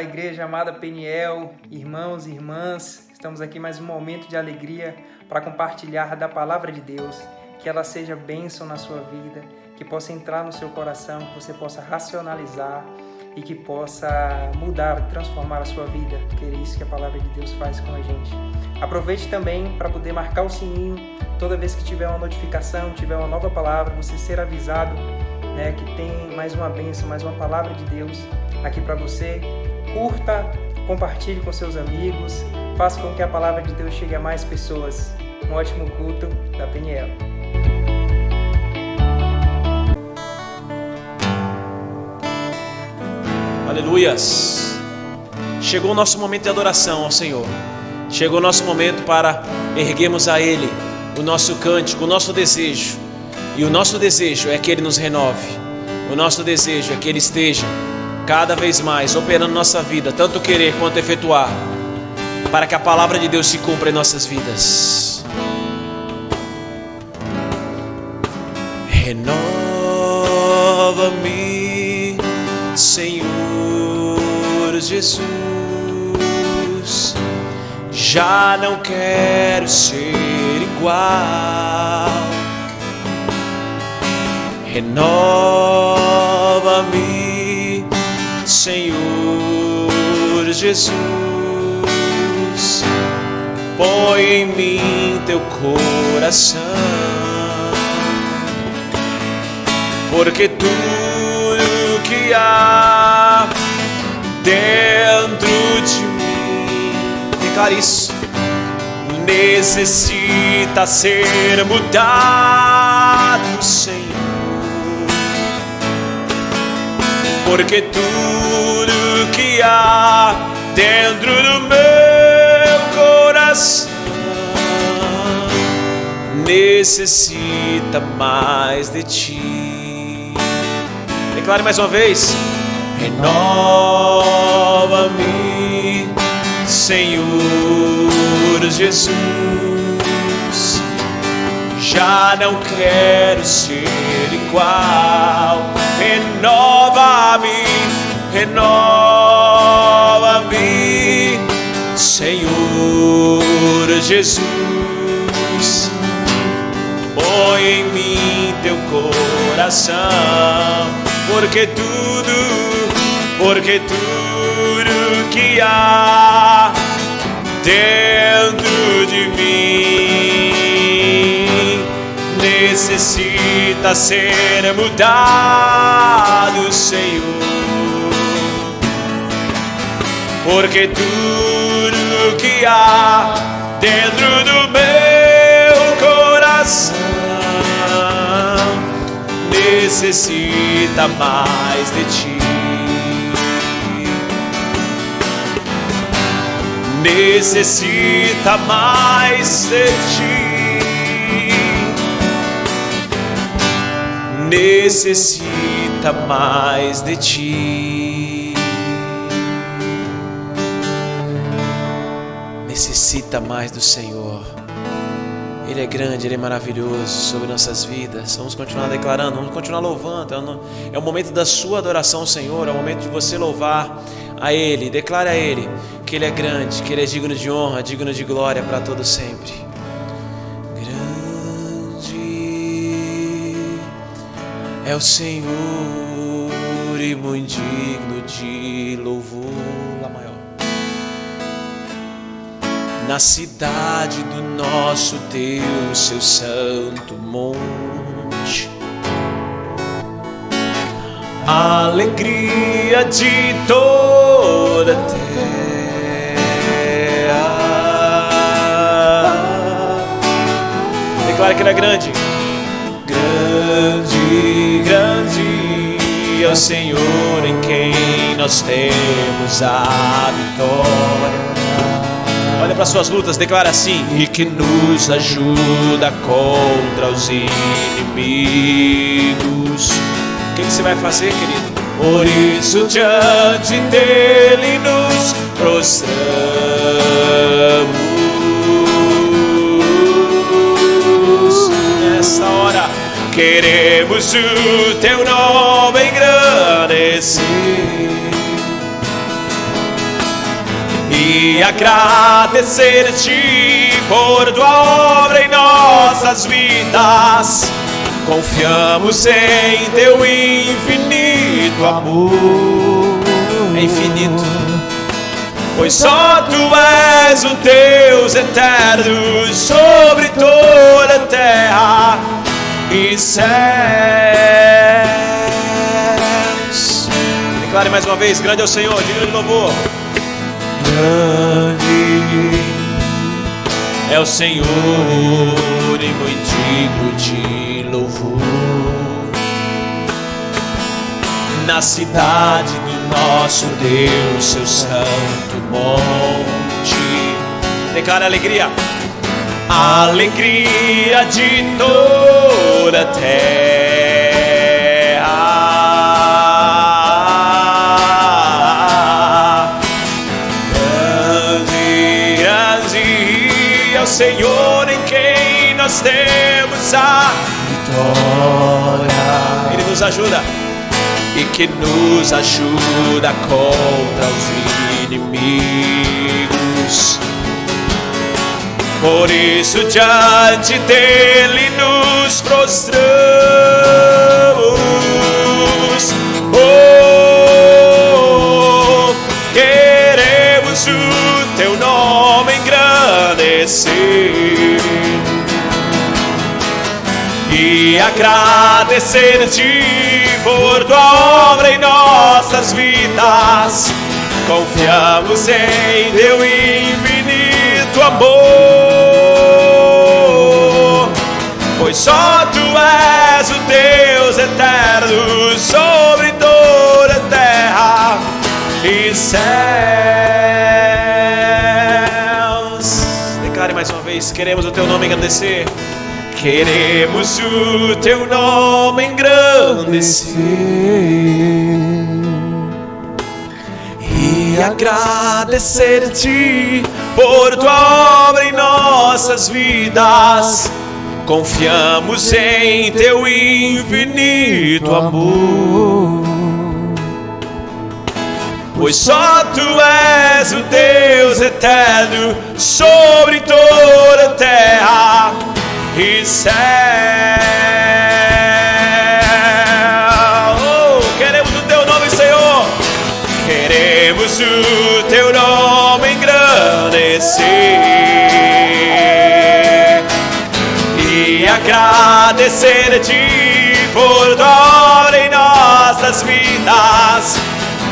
Igreja Amada Peniel, irmãos e irmãs, estamos aqui mais um momento de alegria para compartilhar da Palavra de Deus, que ela seja bênção na sua vida, que possa entrar no seu coração, que você possa racionalizar e que possa mudar, transformar a sua vida, porque é isso que a Palavra de Deus faz com a gente. Aproveite também para poder marcar o sininho, toda vez que tiver uma notificação, tiver uma nova palavra, você ser avisado, que tem mais uma bênção, mais uma Palavra de Deus aqui para você. Curta, compartilhe com seus amigos, faça com que a Palavra de Deus chegue a mais pessoas. Um ótimo culto da Peniel. Aleluias! Chegou o nosso momento de adoração ao Senhor. Chegou o nosso momento para erguermos a Ele o nosso cântico, o nosso desejo. E o nosso desejo é que Ele nos renove. O nosso desejo é que Ele esteja cada vez mais operando nossa vida, tanto querer quanto efetuar, para que a palavra de Deus se cumpra em nossas vidas. Renova-me, Senhor Jesus. Já não quero ser igual. Renova-me, Senhor Jesus. Põe em mim teu coração, porque tudo que há dentro de mim, declare isso, necessita ser mudado, Senhor. Porque tudo que há dentro do meu coração necessita mais de ti. Declare mais uma vez. Renova-me, Senhor Jesus. Já não quero ser igual. Renova-me, renova-me, Senhor Jesus. Põe em mim teu coração, porque tudo que há dentro de mim necessita ser mudado, Senhor. Porque tudo que há dentro do meu coração necessita mais de ti. Necessita mais de ti. Necessita mais de ti. Necessita mais do Senhor. Ele é grande, Ele é maravilhoso sobre nossas vidas. Vamos continuar declarando, vamos continuar louvando. É o momento da sua adoração ao Senhor, é o momento de você louvar a Ele. Declare a Ele que Ele é grande, que Ele é digno de honra, digno de glória para todo sempre. Grande é o Senhor e muito digno de louvor. Lá maior. Na cidade do nosso Deus, seu santo monte, a alegria de toda a terra. Declara que Ele é grande. Grande, grande é o Senhor em quem nós temos a vitória. Olha para suas lutas, declara assim: e que nos ajuda contra os inimigos. O que você vai fazer, querido? Por isso diante dele nos prostramos. Nessa hora queremos o teu nome engrandecer. e agradecer-te por tua obra em nossas vidas. Confiamos em teu infinito amor. É infinito, pois só tu és o Deus eterno sobre toda a terra e céus. Declare mais uma vez: grande é o Senhor, digno de louvor. Grande é o Senhor e muito digno de louvor. Na cidade do nosso Deus, seu santo monte. Declare alegria. Alegria de toda a terra. Grande é o Senhor em quem nós temos a vitória. Ele nos ajuda e que nos ajuda contra os inimigos. Por isso diante dele nos prostramos. Oh, queremos o teu nome engrandecer e agradecer-te por tua obra em nossas vidas. Confiamos em teu infinito amor, pois só tu és o Deus eterno sobre toda a terra e céus. Declare mais uma vez: queremos o teu nome engrandecer. Queremos o teu nome engrandecer e agradecer-te por tua obra em nossas vidas. Confiamos em teu infinito amor, pois só tu és o Deus eterno sobre toda a terra e céu. Oh, queremos o teu nome, Senhor. Queremos o teu nome engrandecer e agradecer-te por tua obra em nossas vidas.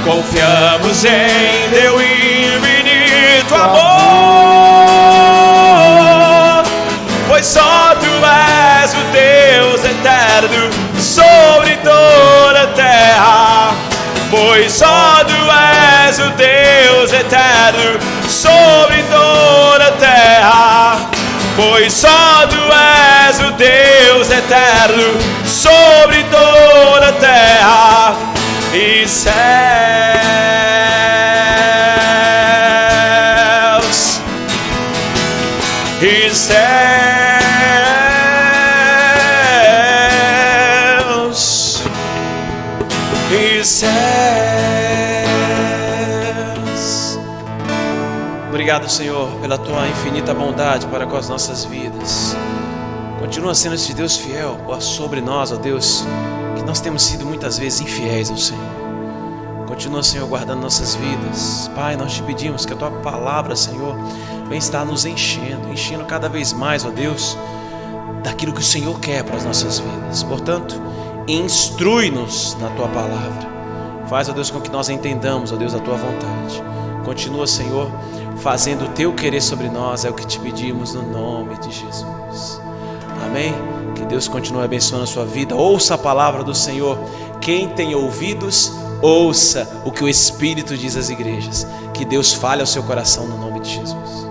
Confiamos em teu infinito amor, pois só tu és o Deus eterno sobre toda a terra. Pois só tu és o Deus eterno sobre toda a terra. Pois só tu és o Deus eterno sobre toda a terra e céus e céus e céus. Obrigado, Senhor, pela tua infinita bondade para com as nossas vidas. Continua sendo esse Deus fiel sobre nós, ó Deus, que nós temos sido muitas vezes infiéis ao Senhor. Continua, Senhor, guardando nossas vidas. Pai, nós te pedimos que a tua palavra, Senhor, venha estar nos enchendo cada vez mais, ó Deus, daquilo que o Senhor quer para as nossas vidas. Portanto, instrui-nos na tua palavra. Faz, ó Deus, com que nós entendamos, ó Deus, a tua vontade. Continua, Senhor, fazendo o teu querer sobre nós, é o que te pedimos no nome de Jesus. Amém? Que Deus continue abençoando a sua vida. Ouça a palavra do Senhor. Quem tem ouvidos, ouça o que o Espírito diz às igrejas. Que Deus fale ao seu coração no nome de Jesus.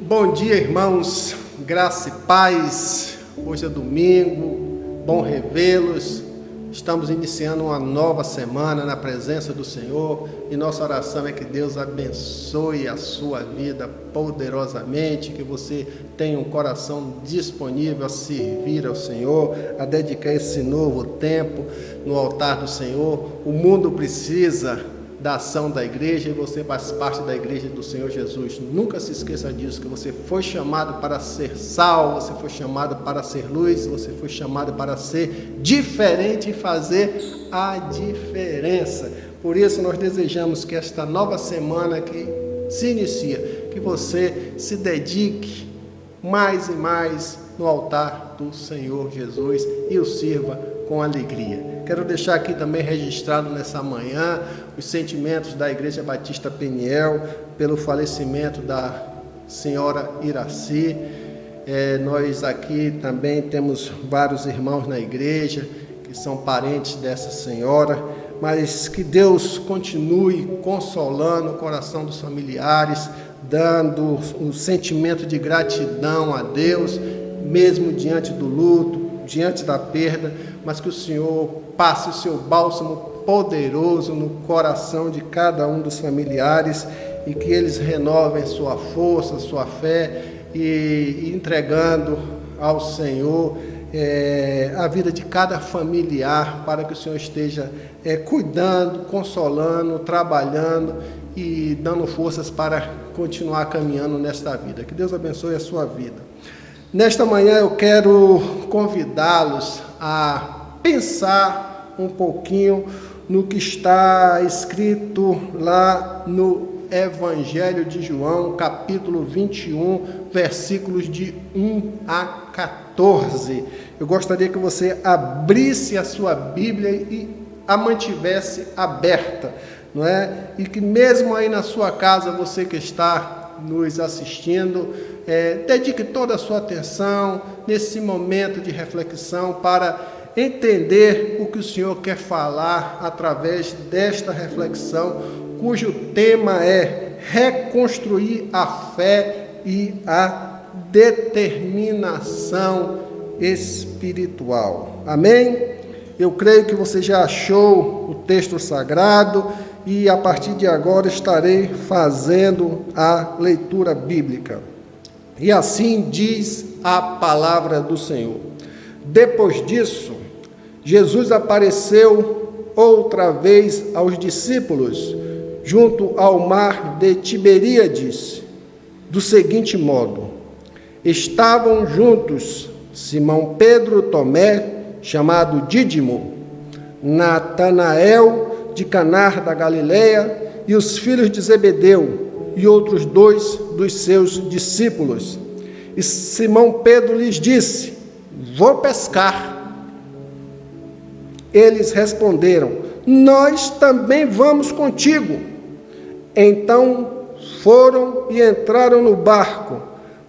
Bom dia, irmãos, graça e paz. Hoje é domingo, bom revê-los. Estamos iniciando uma nova semana na presença do Senhor e nossa oração é que Deus abençoe a sua vida poderosamente, que você tenha um coração disponível a servir ao Senhor, a dedicar esse novo tempo no altar do Senhor. O mundo precisa da ação da igreja e você faz parte da igreja do Senhor Jesus. Nunca se esqueça disso, que você foi chamado para ser sal, você foi chamado para ser luz, você foi chamado para ser diferente e fazer a diferença. Por isso nós desejamos que esta nova semana que se inicia, que você se dedique mais e mais no altar do Senhor Jesus e o sirva com alegria. Quero deixar aqui também registrado nessa manhã os sentimentos da Igreja Batista Peniel pelo falecimento da senhora Iraci. Nós aqui também temos vários irmãos na igreja que são parentes dessa senhora, mas que Deus continue consolando o coração dos familiares, dando um sentimento de gratidão a Deus, mesmo diante do luto, diante da perda, mas que o Senhor passe o seu bálsamo poderoso no coração de cada um dos familiares e que eles renovem sua força, sua fé e entregando ao Senhor a vida de cada familiar, para que o Senhor esteja cuidando, consolando, trabalhando e dando forças para continuar caminhando nesta vida. Que Deus abençoe a sua vida. Nesta manhã eu quero convidá-los a pensar um pouquinho no que está escrito lá no Evangelho de João, capítulo 21, versículos de 1 a 14. Eu gostaria que você abrisse a sua Bíblia e a mantivesse aberta, não é? E que mesmo aí na sua casa, você que está nos assistindo, dedique toda a sua atenção nesse momento de reflexão para entender o que o Senhor quer falar através desta reflexão, cujo tema é reconstruir a fé e a determinação espiritual. Amém? Eu creio que você já achou o texto sagrado e a partir de agora estarei fazendo a leitura bíblica. E assim diz a palavra do Senhor. Depois disso, Jesus apareceu outra vez aos discípulos junto ao mar de Tiberíades, do seguinte modo: estavam juntos Simão Pedro, Tomé, chamado Dídimo, Natanael de Caná da Galileia e os filhos de Zebedeu e outros 2 dos seus discípulos. E Simão Pedro lhes disse: vou pescar. Eles responderam: nós também vamos contigo. Então foram e entraram no barco,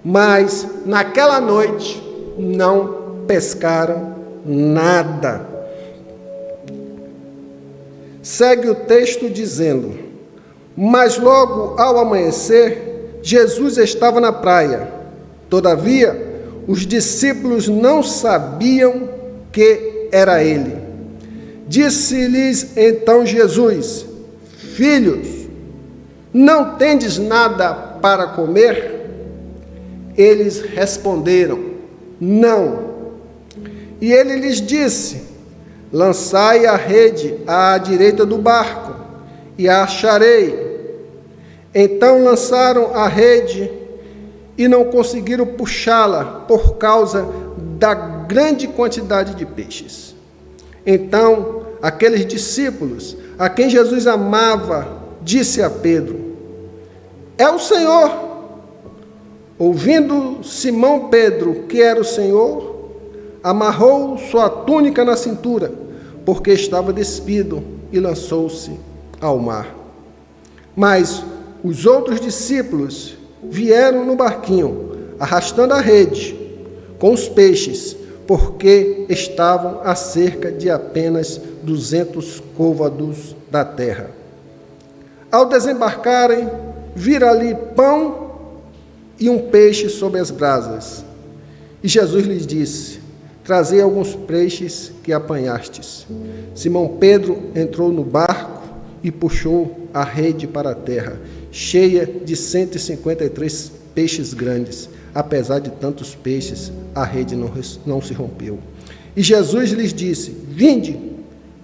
mas naquela noite não pescaram nada. Segue o texto dizendo: mas logo ao amanhecer, Jesus estava na praia. Todavia, os discípulos não sabiam que era ele. Disse-lhes então Jesus: filhos, não tendes nada para comer? Eles responderam: não. E ele lhes disse: lançai a rede à direita do barco, e a acharei. Então lançaram a rede e não conseguiram puxá-la por causa da grande quantidade de peixes. Então, aqueles discípulos a quem Jesus amava, disse a Pedro: é o Senhor. Ouvindo Simão Pedro que era o Senhor, amarrou sua túnica na cintura, porque estava despido, e lançou-se ao mar. Mas os outros discípulos vieram no barquinho, arrastando a rede com os peixes, porque estavam a cerca de apenas 200 côvados da terra. Ao desembarcarem, viram ali pão e um peixe sobre as brasas. E Jesus lhes disse: trazei alguns peixes que apanhastes. Simão Pedro entrou no barco e puxou a rede para a terra, cheia de 153 peixes grandes. Apesar de tantos peixes, a rede não se rompeu. E Jesus lhes disse: vinde,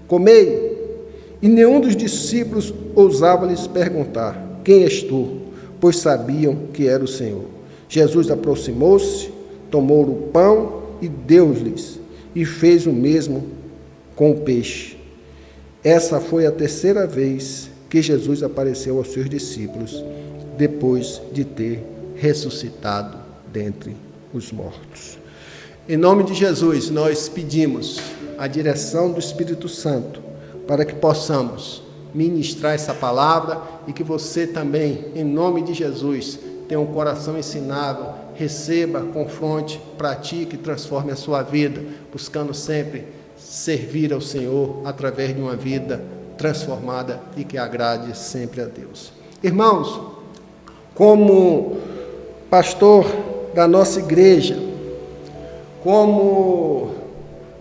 comei. E nenhum dos discípulos ousava lhes perguntar: quem és tu? Pois sabiam que era o Senhor. Jesus aproximou-se, tomou o pão e deu-lhes, e fez o mesmo com o peixe. Essa foi a terceira vez que Jesus apareceu aos seus discípulos, depois de ter ressuscitado dentre os mortos. Em nome de Jesus, nós pedimos a direção do Espírito Santo para que possamos ministrar essa palavra e que você também, em nome de Jesus, tenha um coração ensinável, receba, confronte, pratique e transforme a sua vida, buscando sempre servir ao Senhor através de uma vida transformada e que agrade sempre a Deus. Irmãos, como pastor da nossa igreja, como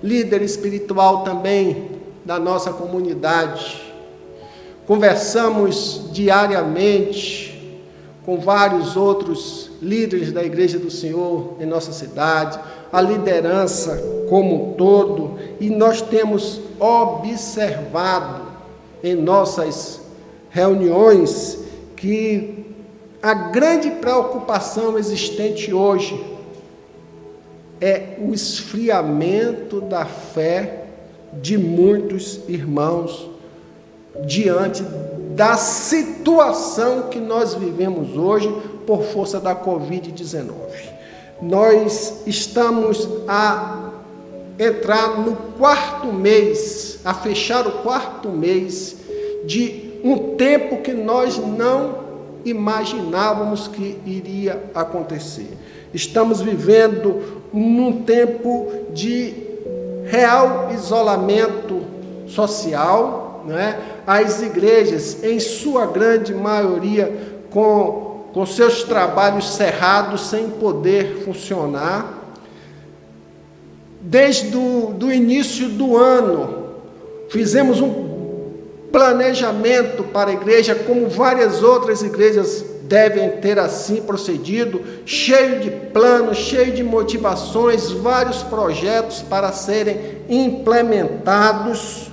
líder espiritual também da nossa comunidade, conversamos diariamente com vários outros líderes da Igreja do Senhor em nossa cidade, a liderança como um todo, e nós temos observado em nossas reuniões que a grande preocupação existente hoje é o esfriamento da fé de muitos irmãos diante da situação que nós vivemos hoje por força da Covid-19. Nós estamos a entrar no quarto mês, a fechar o quarto mês de um tempo que nós não imaginávamos que iria acontecer. Estamos vivendo num tempo de real isolamento social, né? As igrejas, em sua grande maioria, com seus trabalhos cerrados, sem poder funcionar. Desde o início do ano, fizemos um planejamento para a igreja, como várias outras igrejas devem ter assim procedido, cheio de planos, cheio de motivações, vários projetos para serem implementados.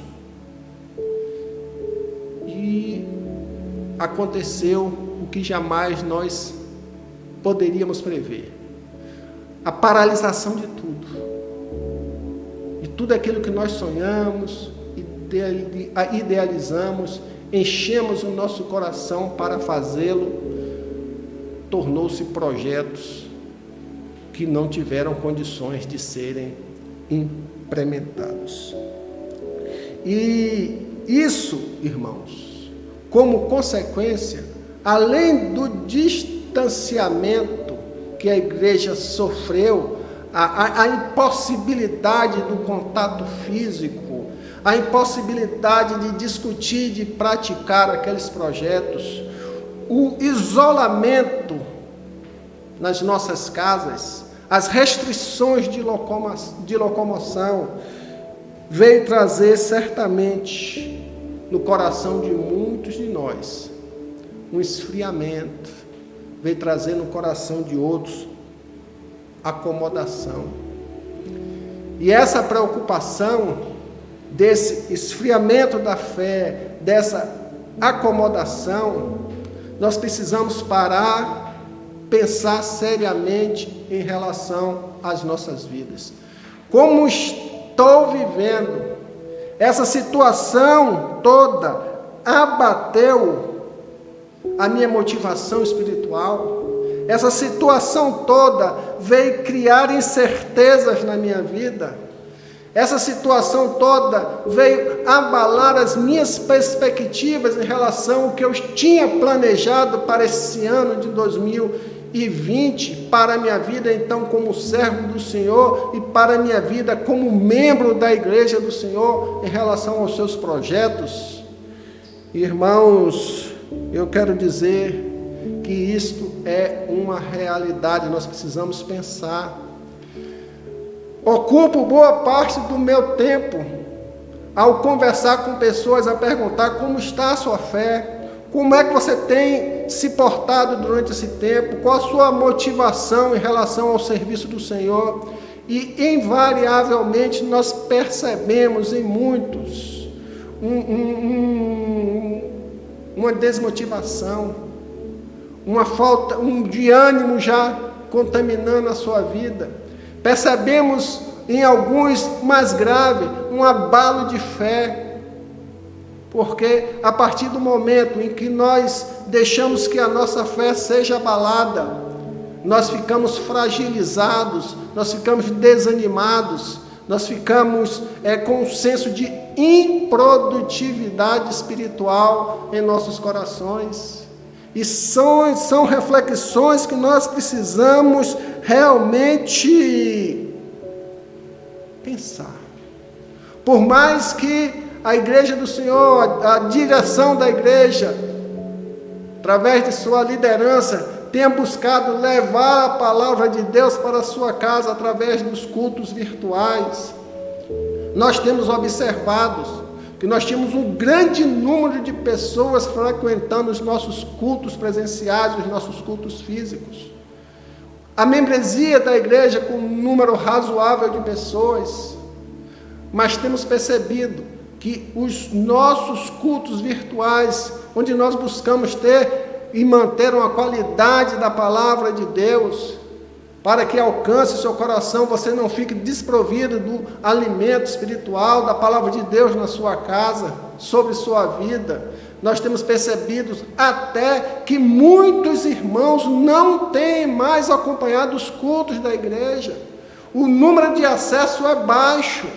E aconteceu o que jamais nós poderíamos prever: a paralisação de tudo. E tudo aquilo que nós sonhamos, idealizamos, enchemos o nosso coração para fazê-lo, tornou-se projetos que não tiveram condições de serem implementados. E isso, irmãos, como consequência, além do distanciamento que a igreja sofreu, a impossibilidade do contato físico, a impossibilidade de discutir, de praticar aqueles projetos, o isolamento nas nossas casas, as restrições de locomoção, veio trazer certamente no coração de muitos de nós um esfriamento, veio trazer no coração de outros acomodação. E essa preocupação desse esfriamento da fé, dessa acomodação, nós precisamos parar, pensar seriamente em relação às nossas vidas. Como estou vivendo? Essa situação toda abateu a minha motivação espiritual. Essa situação toda veio criar incertezas na minha vida. Essa situação toda veio abalar as minhas perspectivas em relação ao que eu tinha planejado para esse ano de 2020, para a minha vida então como servo do Senhor e para a minha vida como membro da igreja do Senhor em relação aos seus projetos. Irmãos, eu quero dizer que isto é uma realidade, nós precisamos pensar. Ocupo boa parte do meu tempo ao conversar com pessoas, a perguntar como está a sua fé, como é que você tem se portado durante esse tempo, qual a sua motivação em relação ao serviço do Senhor. E invariavelmente nós percebemos em muitos uma desmotivação, uma falta de ânimo já contaminando a sua vida. Percebemos em alguns, mais grave, um abalo de fé, porque a partir do momento em que nós deixamos que a nossa fé seja abalada, nós ficamos fragilizados, nós ficamos desanimados, nós ficamos com um senso de improdutividade espiritual em nossos corações. E são reflexões que nós precisamos realmente pensar. Por mais que a igreja do Senhor, a direção da igreja, através de sua liderança, tenha buscado levar a palavra de Deus para a sua casa através dos cultos virtuais, nós temos observado que nós tínhamos um grande número de pessoas frequentando os nossos cultos presenciais, os nossos cultos físicos. A membresia da igreja com um número razoável de pessoas, mas temos percebido que os nossos cultos virtuais, onde nós buscamos ter e manter uma qualidade da palavra de Deus, para que alcance o seu coração, você não fique desprovido do alimento espiritual, da palavra de Deus na sua casa, sobre sua vida. Nós temos percebido até que muitos irmãos não têm mais acompanhado os cultos da igreja. O número de acesso é baixo.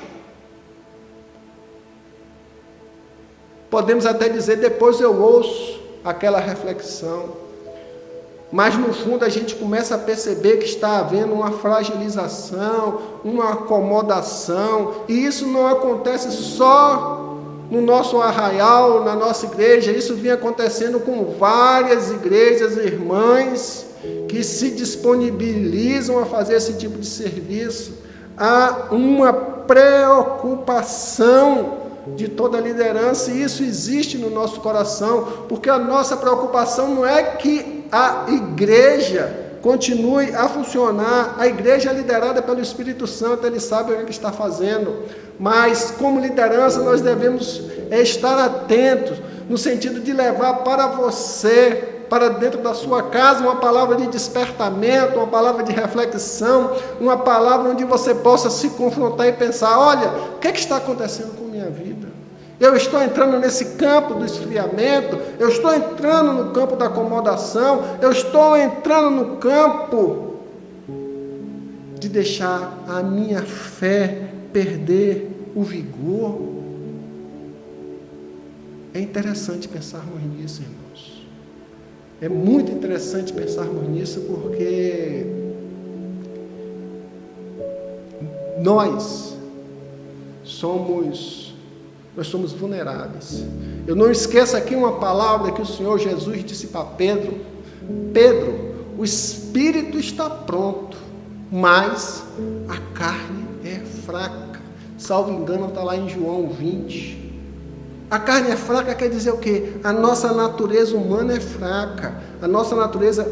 Podemos até dizer, depois eu ouço aquela reflexão. Mas no fundo a gente começa a perceber que está havendo uma fragilização, uma acomodação, e isso não acontece só no nosso arraial, na nossa igreja, isso vem acontecendo com várias igrejas irmãs que se disponibilizam a fazer esse tipo de serviço. Há uma preocupação de toda a liderança, e isso existe no nosso coração, porque a nossa preocupação não é que a igreja continue a funcionar. A igreja é liderada pelo Espírito Santo, ele sabe o que está fazendo, mas como liderança nós devemos estar atentos, no sentido de levar para você, para dentro da sua casa, uma palavra de despertamento, uma palavra de reflexão, uma palavra onde você possa se confrontar e pensar, olha, o que está acontecendo com a minha vida? Eu estou entrando nesse campo do esfriamento, eu estou entrando no campo da acomodação, eu estou entrando no campo de deixar a minha fé perder o vigor. É interessante pensarmos nisso, irmãos. É muito interessante pensarmos nisso, porque nós somos vulneráveis. Eu não esqueço aqui uma palavra que o Senhor Jesus disse para Pedro: Pedro, o espírito está pronto, mas a carne é fraca. Salvo engano, está lá em João 20. A carne é fraca quer dizer o quê? A nossa natureza humana é fraca. A nossa natureza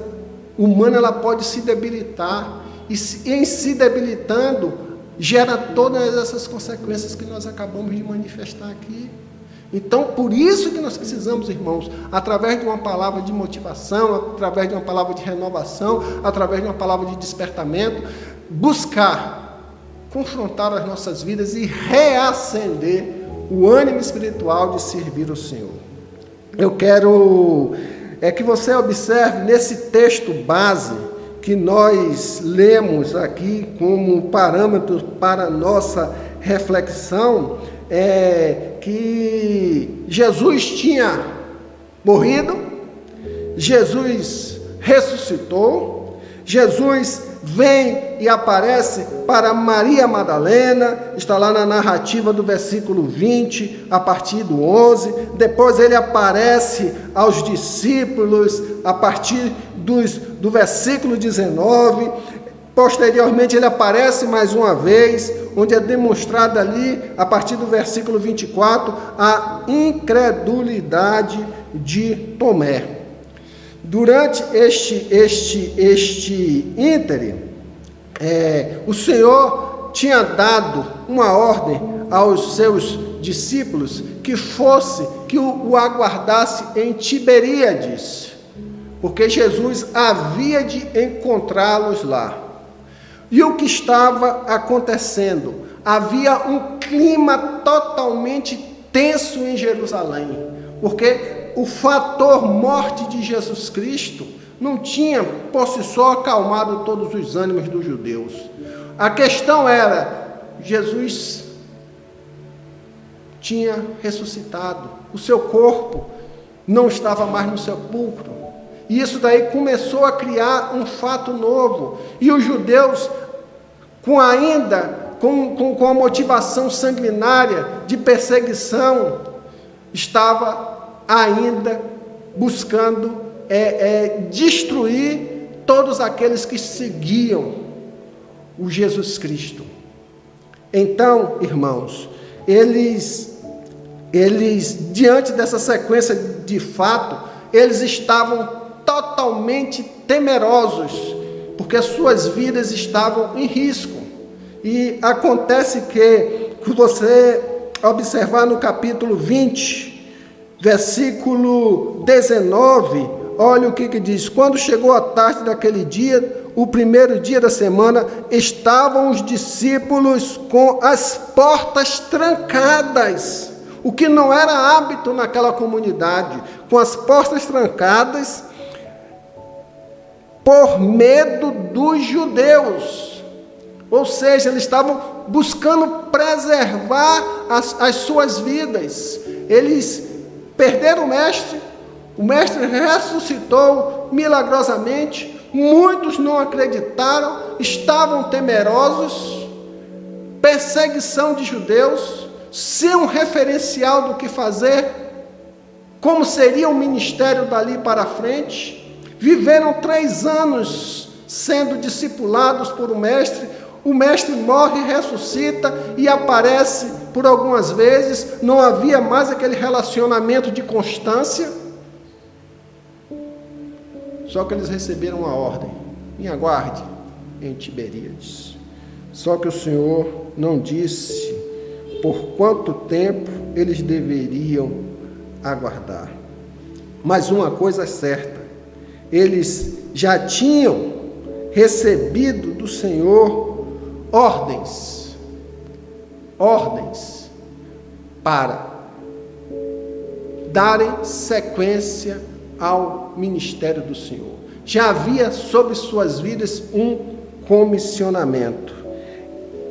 humana ela pode se debilitar. E em se debilitando, gera todas essas consequências que nós acabamos de manifestar aqui. Então, por isso que nós precisamos, irmãos, através de uma palavra de motivação, através de uma palavra de renovação, através de uma palavra de despertamento, buscar confrontar as nossas vidas e reacender o ânimo espiritual de servir o Senhor. Eu quero que você observe nesse texto base que nós lemos aqui como parâmetro para a nossa reflexão, que Jesus tinha morrido, Jesus ressuscitou, Jesus vem e aparece para Maria Madalena, está lá na narrativa do versículo 20, a partir do 11, depois ele aparece aos discípulos, a partir do versículo 19, Posteriormente ele aparece mais uma vez, onde é demonstrada ali, a partir do versículo 24, a incredulidade de Tomé. Durante este ínterim, o Senhor tinha dado uma ordem aos seus discípulos que o aguardasse em Tiberíades, porque Jesus havia de encontrá-los lá. E o que estava acontecendo? Havia um clima totalmente tenso em Jerusalém, porque o fator morte de Jesus Cristo não tinha por si só acalmado todos os ânimos dos judeus. A questão era, Jesus tinha ressuscitado, o seu corpo não estava mais no sepulcro, e isso daí começou a criar um fato novo, e os judeus, com a motivação sanguinária de perseguição, estava ainda buscando destruir todos aqueles que seguiam o Jesus Cristo. Então, irmãos, eles diante dessa sequência de fato, eles estavam totalmente temerosos, porque suas vidas estavam em risco. E acontece que você observar no capítulo 20, versículo 19, olha o que diz: quando chegou a tarde daquele dia, o primeiro dia da semana, estavam os discípulos com as portas trancadas, o que não era hábito naquela comunidade, com as portas trancadas, por medo dos judeus. Ou seja, eles estavam buscando preservar as suas vidas. Eles perderam o mestre ressuscitou milagrosamente, muitos não acreditaram, estavam temerosos, perseguição de judeus, sem um referencial do que fazer, como seria o ministério dali para frente. Viveram 3 anos sendo discipulados por o mestre morre, ressuscita e aparece por algumas vezes, não havia mais aquele relacionamento de constância, só que eles receberam a ordem: me aguarde em Tiberíades. Só que o Senhor não disse por quanto tempo eles deveriam aguardar. Mas uma coisa é certa, eles já tinham recebido do Senhor ordens para darem sequência ao ministério do Senhor. Já havia sobre suas vidas um comissionamento.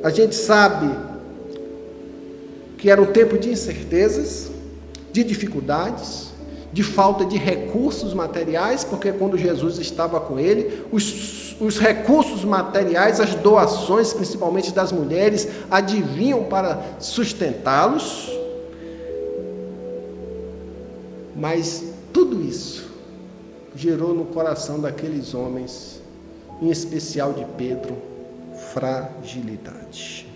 A gente sabe que era um tempo de incertezas, de dificuldades, de falta de recursos materiais, porque quando Jesus estava com ele, os recursos materiais, as doações, principalmente das mulheres, adivinham para sustentá-los. Mas tudo isso gerou no coração daqueles homens, em especial de Pedro, fragilidade.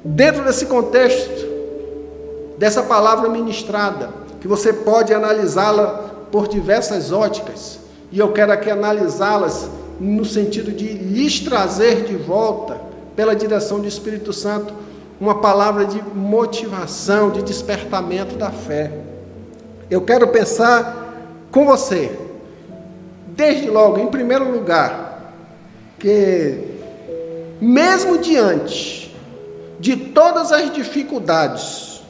Dentro desse contexto, dessa palavra ministrada, que você pode analisá-la por diversas óticas, e eu quero aqui analisá-las no sentido de lhes trazer de volta, pela direção do Espírito Santo, uma palavra de motivação, de despertamento da fé. Eu quero pensar com você, desde logo, em primeiro lugar, que mesmo diante de todas as dificuldades,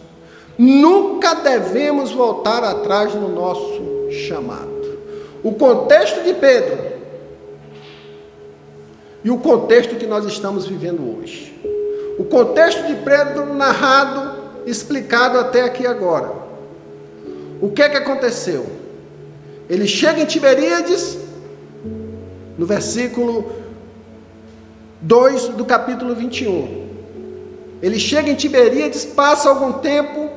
nunca devemos voltar atrás no nosso chamado. O contexto de Pedro e o contexto que nós estamos vivendo hoje. O contexto de Pedro narrado, explicado até aqui agora. O que aconteceu? Ele chega em Tiberíades, no versículo 2 do capítulo 21. Ele chega em Tiberíades, passa algum tempo,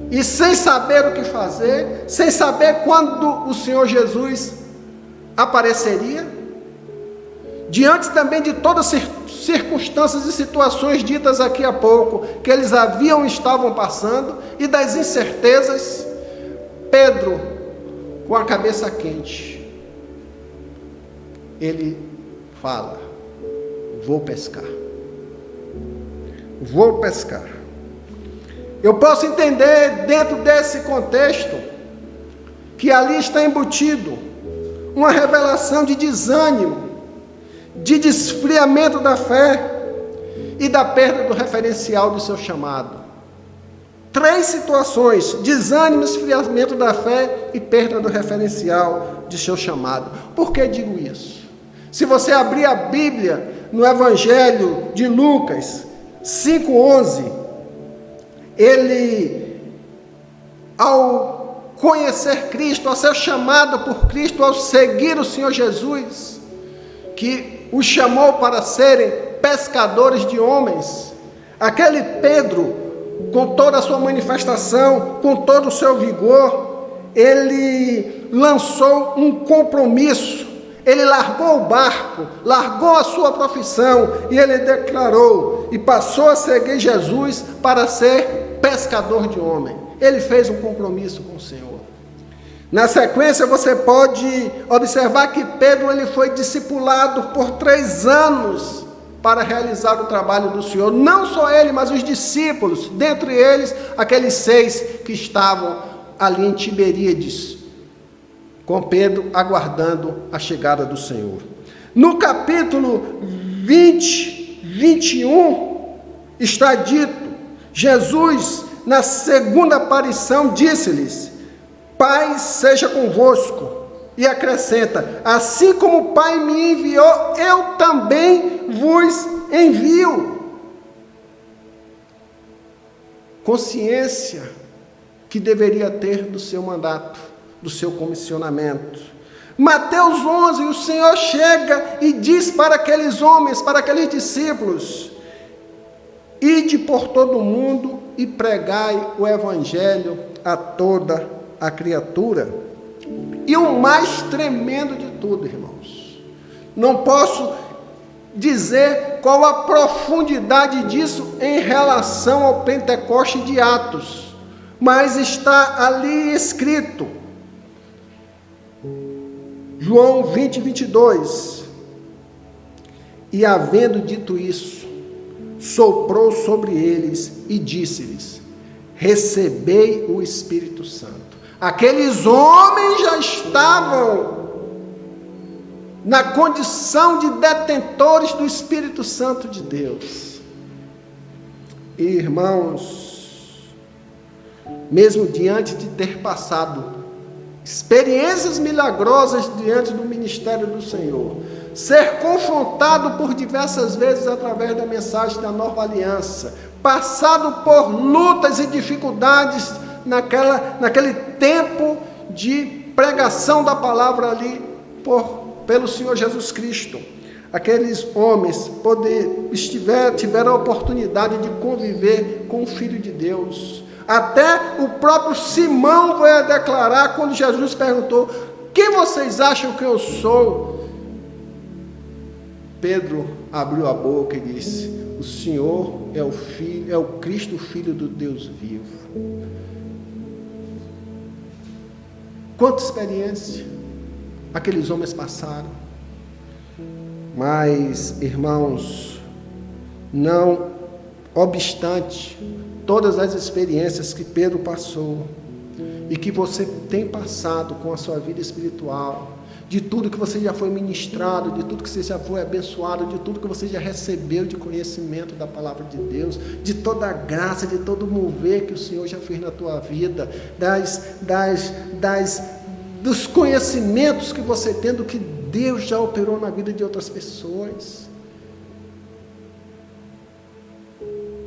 e sem saber o que fazer, sem saber quando o Senhor Jesus apareceria, diante também de todas as circunstâncias e situações ditas aqui há pouco, que eles estavam passando, e das incertezas, Pedro, com a cabeça quente, ele fala: vou pescar. Vou pescar. Eu posso entender, dentro desse contexto, que ali está embutido uma revelação de desânimo, de desfriamento da fé e da perda do referencial do seu chamado. 3 situações: desânimo, esfriamento da fé e perda do referencial de seu chamado. Por que digo isso? Se você abrir a Bíblia no Evangelho de Lucas 5:11, ele, ao conhecer Cristo, ao ser chamado por Cristo, ao seguir o Senhor Jesus, que o chamou para serem pescadores de homens, aquele Pedro, com toda a sua manifestação, com todo o seu vigor, ele lançou um compromisso. Ele largou o barco, largou a sua profissão, e ele declarou e passou a seguir Jesus para ser pescador de homem. Ele fez um compromisso com o Senhor. Na sequência, você pode observar que Pedro ele foi discipulado por 3 anos para realizar o trabalho do Senhor. Não só ele, mas os discípulos, dentre eles, aqueles 6 que estavam ali em Tiberíades, com Pedro aguardando a chegada do Senhor. No capítulo 21, está dito: Jesus, na segunda aparição, disse-lhes: Pai seja convosco. E acrescenta: assim como o Pai me enviou, eu também vos envio. Consciência que deveria ter do seu mandato, do seu comissionamento. Mateus 11, o Senhor chega e diz para aqueles homens, para aqueles discípulos: ide por todo o mundo e pregai o evangelho a toda a criatura. E o mais tremendo de tudo, irmãos, não posso dizer qual a profundidade disso em relação ao Pentecoste de Atos, mas está ali escrito, João 20, 22, e havendo dito isso, soprou sobre eles e disse-lhes: recebei o Espírito Santo. Aqueles homens já estavam na condição de detentores do Espírito Santo de Deus. E, irmãos, mesmo diante de ter passado experiências milagrosas diante do ministério do Senhor, ser confrontado por diversas vezes através da mensagem da nova aliança, passado por lutas e dificuldades naquele tempo de pregação da palavra ali pelo Senhor Jesus Cristo, aqueles homens tiveram a oportunidade de conviver com o Filho de Deus. Até o próprio Simão vai declarar, quando Jesus perguntou: quem vocês acham que eu sou? Pedro abriu a boca e disse: o Senhor é o Filho, é o Cristo, o Filho do Deus vivo. Quanta experiência aqueles homens passaram. Mas, irmãos, não obstante todas as experiências que Pedro passou e que você tem passado com a sua vida espiritual, de tudo que você já foi ministrado, de tudo que você já foi abençoado, de tudo que você já recebeu de conhecimento da palavra de Deus, de toda a graça, de todo o mover que o Senhor já fez na tua vida, dos conhecimentos que você tem, do que Deus já operou na vida de outras pessoas.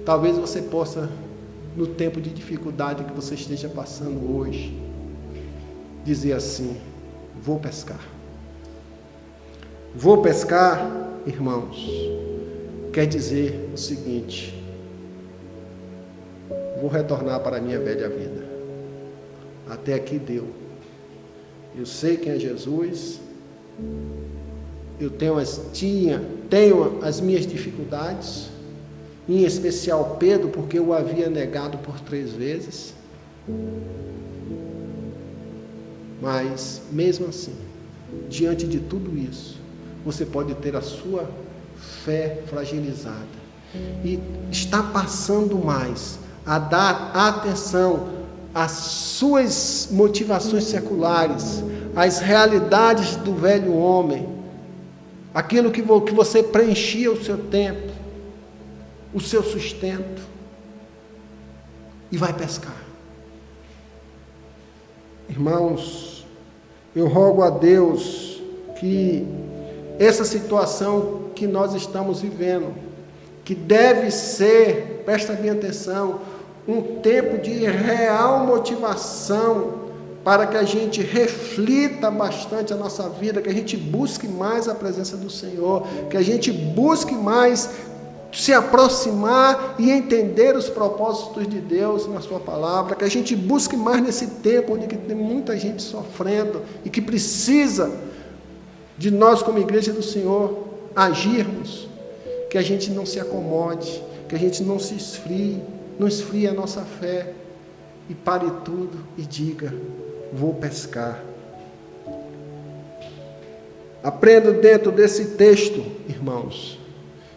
Talvez você possa, no tempo de dificuldade que você esteja passando hoje, dizer assim: vou pescar. Vou pescar, irmãos, quer dizer o seguinte: vou retornar para a minha velha vida. Até aqui deu. Eu sei quem é Jesus, eu tenho as minhas dificuldades, em especial Pedro, porque eu o havia negado por 3 vezes. Mas, mesmo assim, diante de tudo isso, você pode ter a sua fé fragilizada e está passando mais a dar atenção às suas motivações seculares, às realidades do velho homem, aquilo que você preenchia o seu tempo, o seu sustento, e vai pescar. Irmãos, eu rogo a Deus que essa situação que nós estamos vivendo, que deve ser, presta bem atenção, um tempo de real motivação para que a gente reflita bastante a nossa vida, que a gente busque mais a presença do Senhor, que a gente busque mais se aproximar e entender os propósitos de Deus na sua palavra, que a gente busque mais nesse tempo onde tem muita gente sofrendo e que precisa de nós como igreja do Senhor agirmos, que a gente não se acomode, que a gente não se esfrie, não esfrie a nossa fé e pare tudo e diga: vou pescar. Aprendo dentro desse texto, irmãos,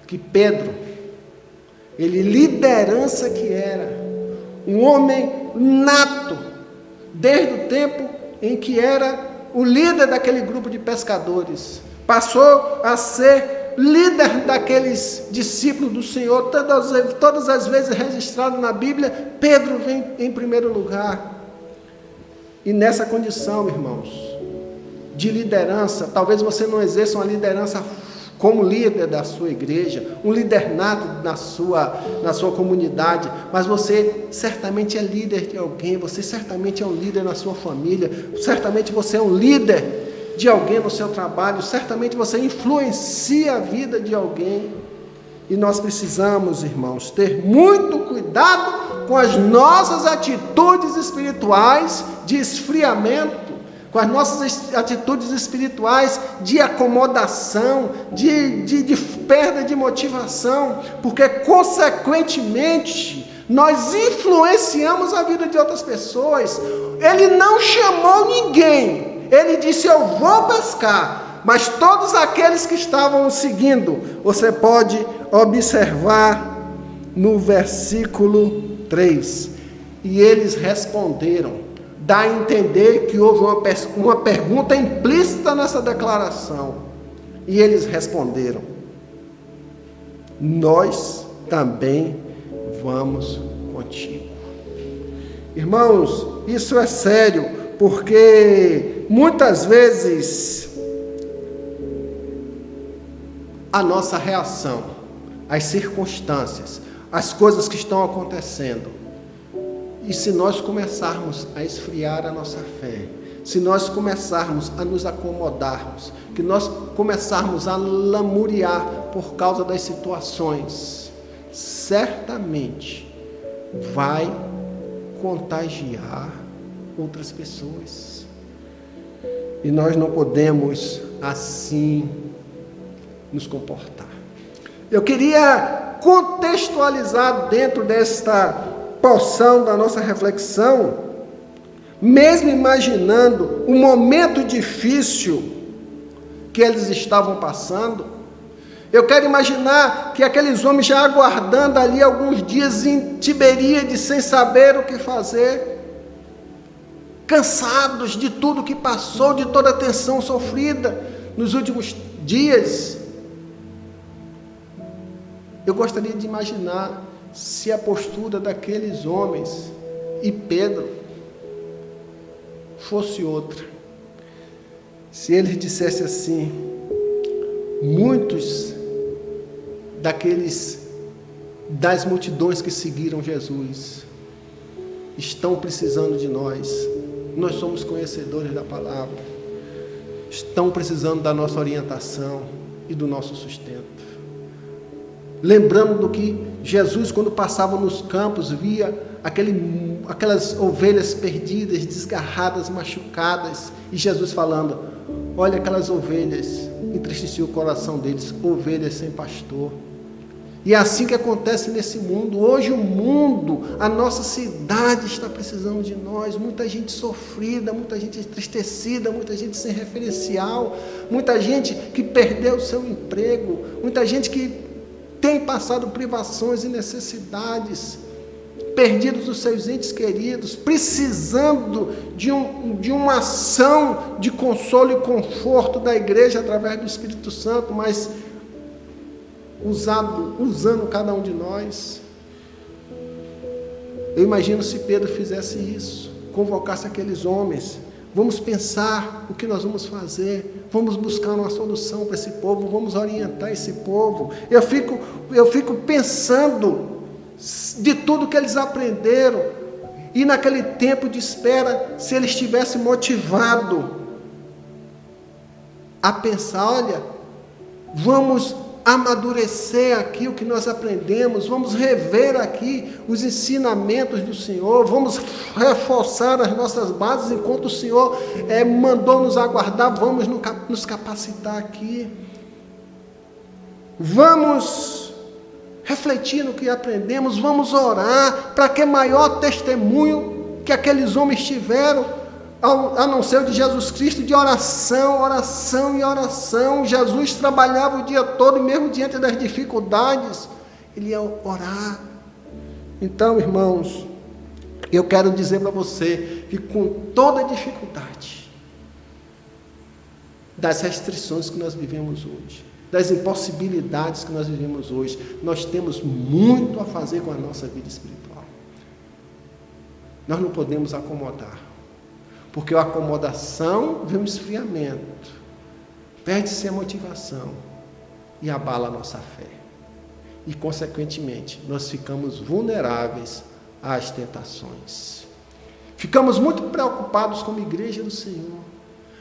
que Pedro, ele liderança que era, um homem nato, desde o tempo em que era o líder daquele grupo de pescadores, passou a ser líder daqueles discípulos do Senhor, todas as vezes registrado na Bíblia, Pedro vem em primeiro lugar. E nessa condição, irmãos, de liderança, talvez você não exerça uma liderança como líder da sua igreja, um líder nato na sua comunidade, mas você certamente é líder de alguém, você certamente é um líder na sua família, certamente você é um líder de alguém no seu trabalho, certamente você influencia a vida de alguém. E nós precisamos, irmãos, ter muito cuidado com as nossas atitudes espirituais de esfriamento, com as nossas atitudes espirituais de acomodação, de perda de motivação, porque, consequentemente, nós influenciamos a vida de outras pessoas. Ele não chamou ninguém, ele disse: eu vou pescar, mas todos aqueles que estavam o seguindo, você pode observar no versículo 3, e eles responderam. Dá a entender que houve uma pergunta implícita nessa declaração. E eles responderam: nós também vamos contigo. Irmãos, isso é sério, porque muitas vezes a nossa reação às circunstâncias, às coisas que estão acontecendo, e se nós começarmos a esfriar a nossa fé, se nós começarmos a nos acomodarmos, que nós começarmos a lamuriar por causa das situações, certamente vai contagiar outras pessoas. E nós não podemos assim nos comportar. Eu queria contextualizar dentro desta porção da nossa reflexão, mesmo imaginando o momento difícil que eles estavam passando, eu quero imaginar que aqueles homens já aguardando ali alguns dias em Tiberíades, sem saber o que fazer, cansados de tudo que passou, de toda a tensão sofrida nos últimos dias. Eu gostaria de imaginar se a postura daqueles homens e Pedro fosse outra. Se eles dissessem assim: muitos das multidões que seguiram Jesus estão precisando de nós. Nós somos conhecedores da palavra. Estão precisando da nossa orientação e do nosso sustento. Lembrando do que Jesus, quando passava nos campos, via aquelas ovelhas perdidas, desgarradas, machucadas, e Jesus falando: Olha aquelas ovelhas, entristecia o coração deles, ovelhas sem pastor. E é assim que acontece nesse mundo. Hoje o mundo, a nossa cidade está precisando de nós. Muita gente sofrida, muita gente entristecida, muita gente sem referencial, muita gente que perdeu o seu emprego, muita gente que tem passado privações e necessidades, perdidos os seus entes queridos, precisando de uma ação de consolo e conforto da igreja através do Espírito Santo, mas usando cada um de nós. Eu imagino se Pedro fizesse isso, convocasse aqueles homens. Vamos pensar o que nós vamos fazer, vamos buscar uma solução para esse povo, vamos orientar esse povo. Eu fico pensando de tudo que eles aprenderam, e naquele tempo de espera, se eles tivessem motivado a pensar, olha, vamos amadurecer aqui o que nós aprendemos, vamos rever aqui os ensinamentos do Senhor, vamos reforçar as nossas bases enquanto o Senhor mandou nos aguardar, vamos nos capacitar aqui, vamos refletir no que aprendemos, vamos orar para que maior testemunho que aqueles homens tiveram, a não ser o de Jesus Cristo, de oração, oração e oração. Jesus trabalhava o dia todo, mesmo diante das dificuldades, ele ia orar. Então, irmãos, eu quero dizer para você que com toda a dificuldade das restrições que nós vivemos hoje, das impossibilidades que nós vivemos hoje, nós temos muito a fazer com a nossa vida espiritual. Nós não podemos acomodar, porque a acomodação vem um esfriamento, perde-se a motivação e abala a nossa fé. E, consequentemente, nós ficamos vulneráveis às tentações. Ficamos muito preocupados como igreja do Senhor,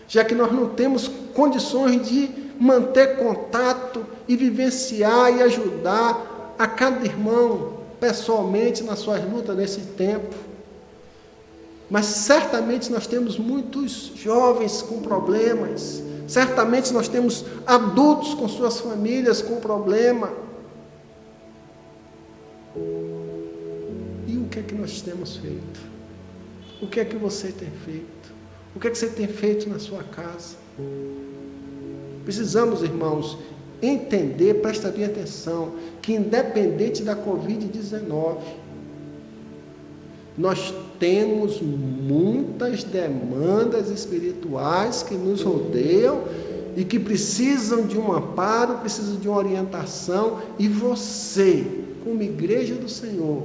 já que nós não temos condições de manter contato e vivenciar e ajudar a cada irmão pessoalmente nas suas lutas nesse tempo. Mas certamente nós temos muitos jovens com problemas, certamente nós temos adultos com suas famílias com problema. E o que é que nós temos feito? O que é que você tem feito? O que é que você tem feito na sua casa? Precisamos, irmãos, entender, prestar bem atenção, que independente da Covid-19, nós temos muitas demandas espirituais que nos rodeiam e que precisam de um amparo, precisam de uma orientação, e você, como igreja do Senhor,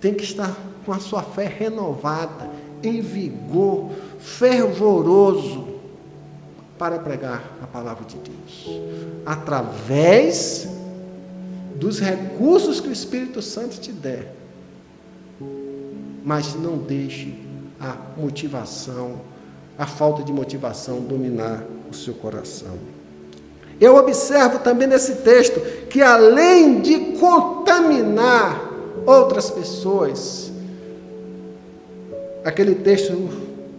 tem que estar com a sua fé renovada, em vigor, fervoroso, para pregar a palavra de Deus, através dos recursos que o Espírito Santo te der. Mas não deixe a motivação, a falta de motivação dominar o seu coração. Eu observo também nesse texto que, além de contaminar outras pessoas, aquele texto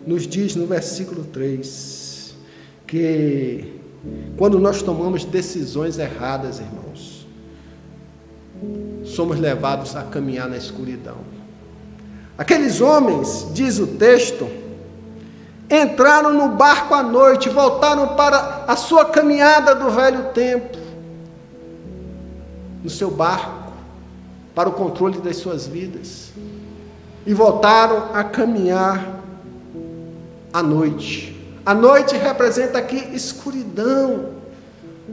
nos diz no versículo 3, que quando nós tomamos decisões erradas, irmãos, somos levados a caminhar na escuridão. Aqueles homens, diz o texto, entraram no barco à noite, voltaram para a sua caminhada do velho tempo, no seu barco, para o controle das suas vidas, e voltaram a caminhar à noite. A noite representa aqui escuridão.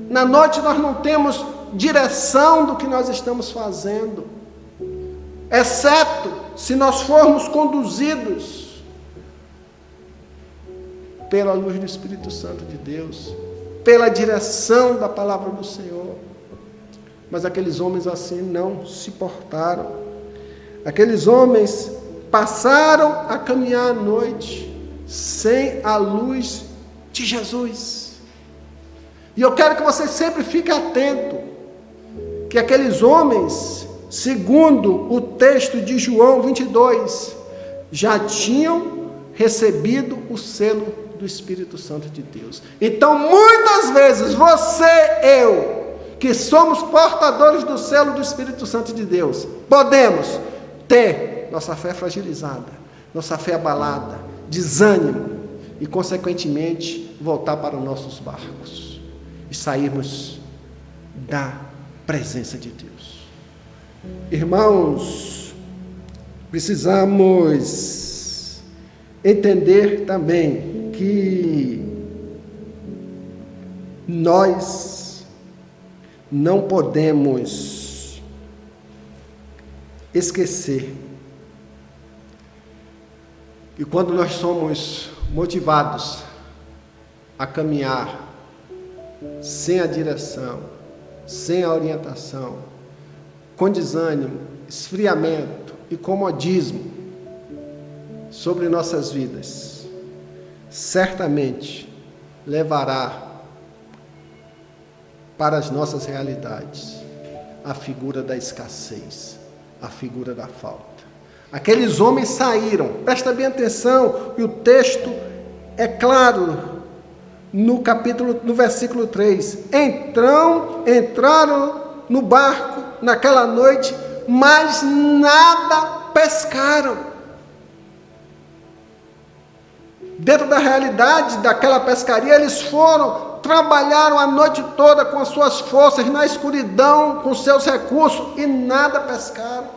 Na noite nós não temos direção do que nós estamos fazendo, exceto se nós formos conduzidos pela luz do Espírito Santo de Deus, pela direção da palavra do Senhor. Mas aqueles homens assim não se portaram. Aqueles homens passaram a caminhar à noite, sem a luz de Jesus. E eu quero que você sempre fique atento, que aqueles homens, segundo o texto de João 22, já tinham recebido o selo do Espírito Santo de Deus. Então, muitas vezes, você, eu, que somos portadores do selo do Espírito Santo de Deus, podemos ter nossa fé fragilizada, nossa fé abalada, desânimo e, consequentemente, voltar para os nossos barcos e sairmos da presença de Deus. Irmãos, precisamos entender também que nós não podemos esquecer que quando nós somos motivados a caminhar sem a direção, sem a orientação, com desânimo, esfriamento e comodismo sobre nossas vidas, certamente levará para as nossas realidades a figura da escassez, a figura da falta. Aqueles homens saíram, presta bem atenção, e o texto é claro no versículo 3. Entraram no barco naquela noite, mas nada pescaram. Dentro da realidade daquela pescaria, eles trabalharam a noite toda com as suas forças, na escuridão, com seus recursos, e nada pescaram.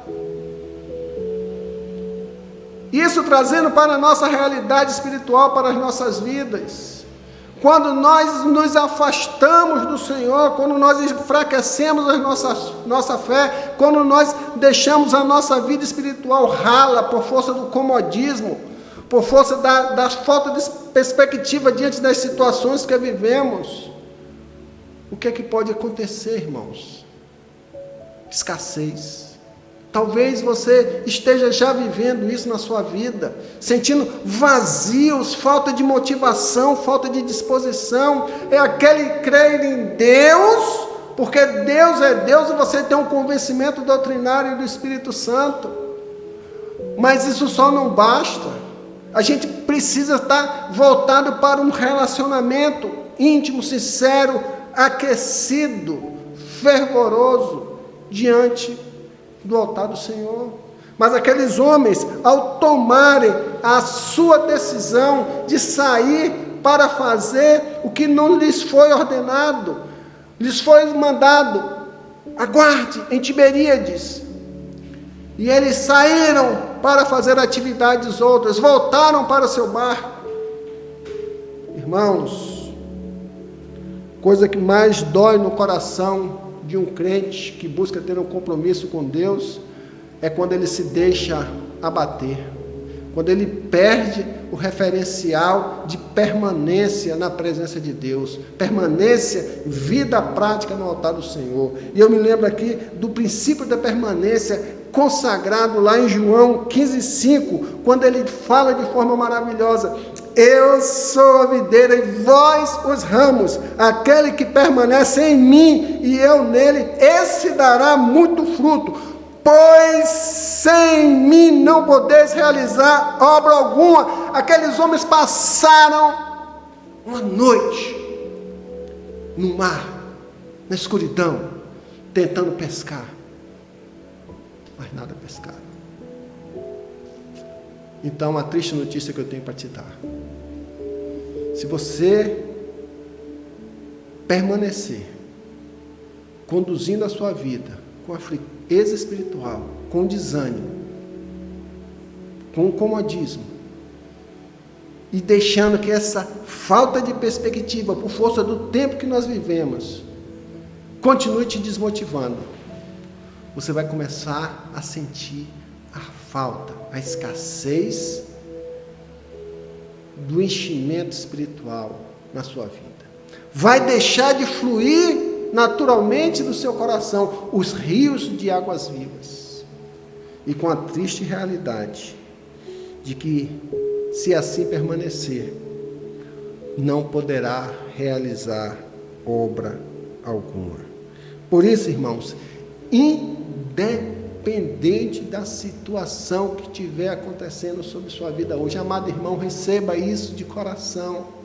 Isso trazendo para a nossa realidade espiritual, para as nossas vidas. Quando nós nos afastamos do Senhor, quando nós enfraquecemos a nossa fé, quando nós deixamos a nossa vida espiritual rala por força do comodismo, por força da falta de perspectiva diante das situações que vivemos, o que é que pode acontecer, irmãos? Escassez. Talvez você esteja já vivendo isso na sua vida, sentindo vazios, falta de motivação, falta de disposição. É aquele crer em Deus, porque Deus é Deus e você tem um convencimento doutrinário do Espírito Santo. Mas isso só não basta. A gente precisa estar voltado para um relacionamento íntimo, sincero, aquecido, fervoroso, diante do altar do Senhor. Mas aqueles homens, ao tomarem a sua decisão de sair para fazer o que não lhes foi ordenado, lhes foi mandado, aguarde em Tiberíades. E eles saíram para fazer atividades outras, voltaram para o seu barco. Irmãos, coisa que mais dói no coração de um crente que busca ter um compromisso com Deus é quando ele se deixa abater, quando ele perde o referencial de permanência na presença de Deus, permanência, vida prática no altar do Senhor. E eu me lembro aqui do princípio da permanência consagrado lá em João 15,5, quando ele fala de forma maravilhosa: eu sou a videira e vós os ramos, aquele que permanece em mim e eu nele, esse dará muito fruto, pois sem mim não podeis realizar obra alguma. Aqueles homens passaram uma noite no mar, na escuridão, tentando pescar, mas nada pescaram. Então, a triste notícia que eu tenho para te dar: se você permanecer conduzindo a sua vida com a frieza espiritual, com desânimo, com comodismo, e deixando que essa falta de perspectiva, por força do tempo que nós vivemos, continue te desmotivando, você vai começar a sentir a falta, a escassez do enchimento espiritual na sua vida. Vai deixar de fluir naturalmente do seu coração os rios de águas vivas. E com a triste realidade de que, se assim permanecer, não poderá realizar obra alguma. Por isso, irmãos, independente independente da situação que estiver acontecendo sobre sua vida hoje. Amado irmão, receba isso de coração.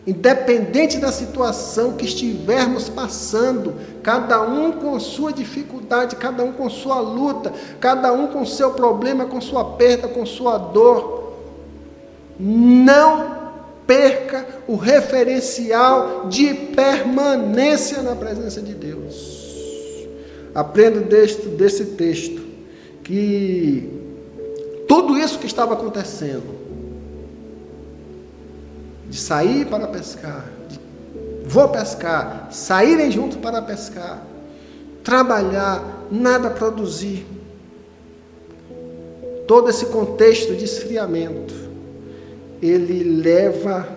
Independente da situação que estivermos passando, cada um com sua dificuldade, cada um com sua luta, cada um com seu problema, com sua perda, com sua dor, não perca o referencial de permanência na presença de Deus. Aprendo desse texto que tudo isso que estava acontecendo, de sair para pescar, vou pescar, saírem juntos para pescar, trabalhar, nada produzir, todo esse contexto de esfriamento, ele leva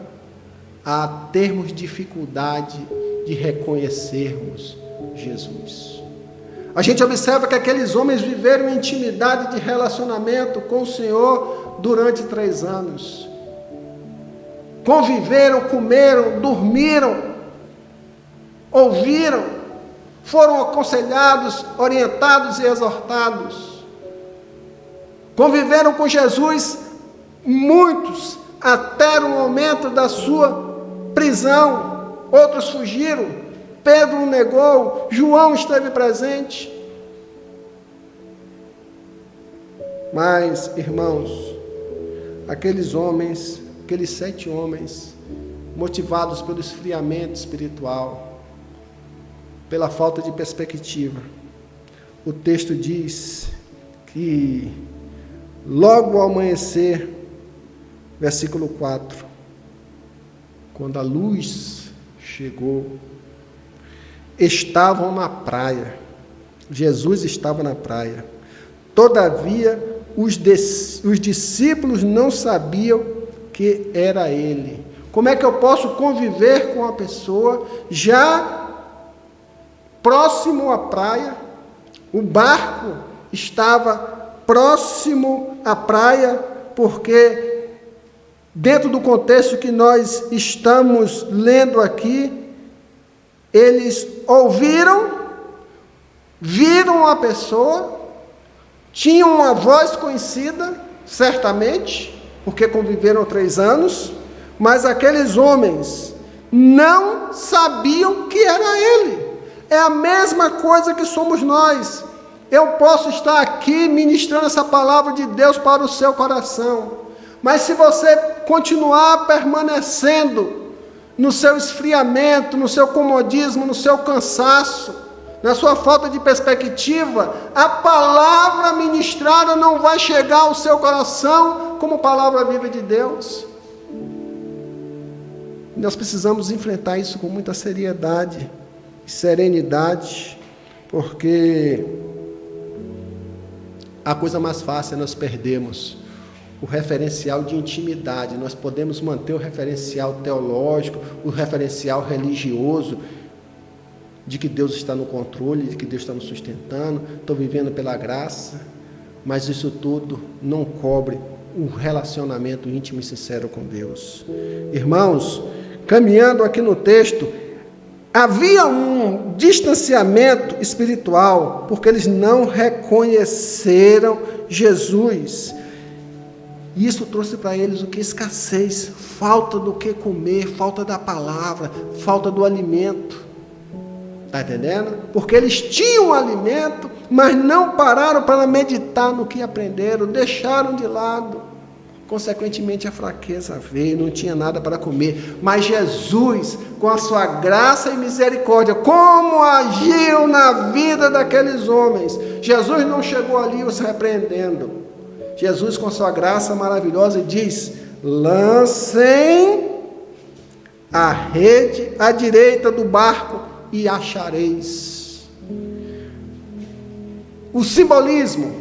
a termos dificuldade de reconhecermos Jesus. A gente observa que aqueles homens viveram em intimidade de relacionamento com o Senhor durante 3 anos. Conviveram, comeram, dormiram, ouviram, foram aconselhados, orientados e exortados. Conviveram com Jesus, muitos, até o momento da sua prisão. Outros fugiram, Pedro o negou, João esteve presente. Mas, irmãos, aqueles homens, aqueles 7 homens, motivados pelo esfriamento espiritual, pela falta de perspectiva, o texto diz que logo ao amanhecer, versículo 4, quando a luz chegou, estavam na praia. Jesus estava na praia. Todavia, os discípulos não sabiam que era ele. Como é que eu posso conviver com a pessoa já próximo à praia? O barco estava próximo à praia, porque dentro do contexto que nós estamos lendo aqui, eles ouviram, viram a pessoa, tinham uma voz conhecida, certamente, porque conviveram 3 anos, mas aqueles homens não sabiam que era ele. É a mesma coisa que somos nós. Eu posso estar aqui ministrando essa palavra de Deus para o seu coração, mas se você continuar permanecendo no seu esfriamento, no seu comodismo, no seu cansaço, na sua falta de perspectiva, a palavra ministrada não vai chegar ao seu coração como palavra viva de Deus. Nós precisamos enfrentar isso com muita seriedade e serenidade, porque a coisa mais fácil é nós perdermos o referencial de intimidade. Nós podemos manter o referencial teológico, o referencial religioso, de que Deus está no controle, de que Deus está nos sustentando, estou vivendo pela graça, mas isso tudo não cobre um relacionamento íntimo e sincero com Deus. Irmãos, caminhando aqui no texto, havia um distanciamento espiritual, porque eles não reconheceram Jesus. E isso trouxe para eles o que? Escassez, falta do que comer, falta da palavra, falta do alimento. Está entendendo? Porque eles tinham alimento, mas não pararam para meditar no que aprenderam, deixaram de lado. Consequentemente, a fraqueza veio, não tinha nada para comer. Mas Jesus, com a sua graça e misericórdia, como agiu na vida daqueles homens. Jesus não chegou ali os repreendendo. Jesus, com sua graça maravilhosa, diz: lancem a rede à direita do barco e achareis. O simbolismo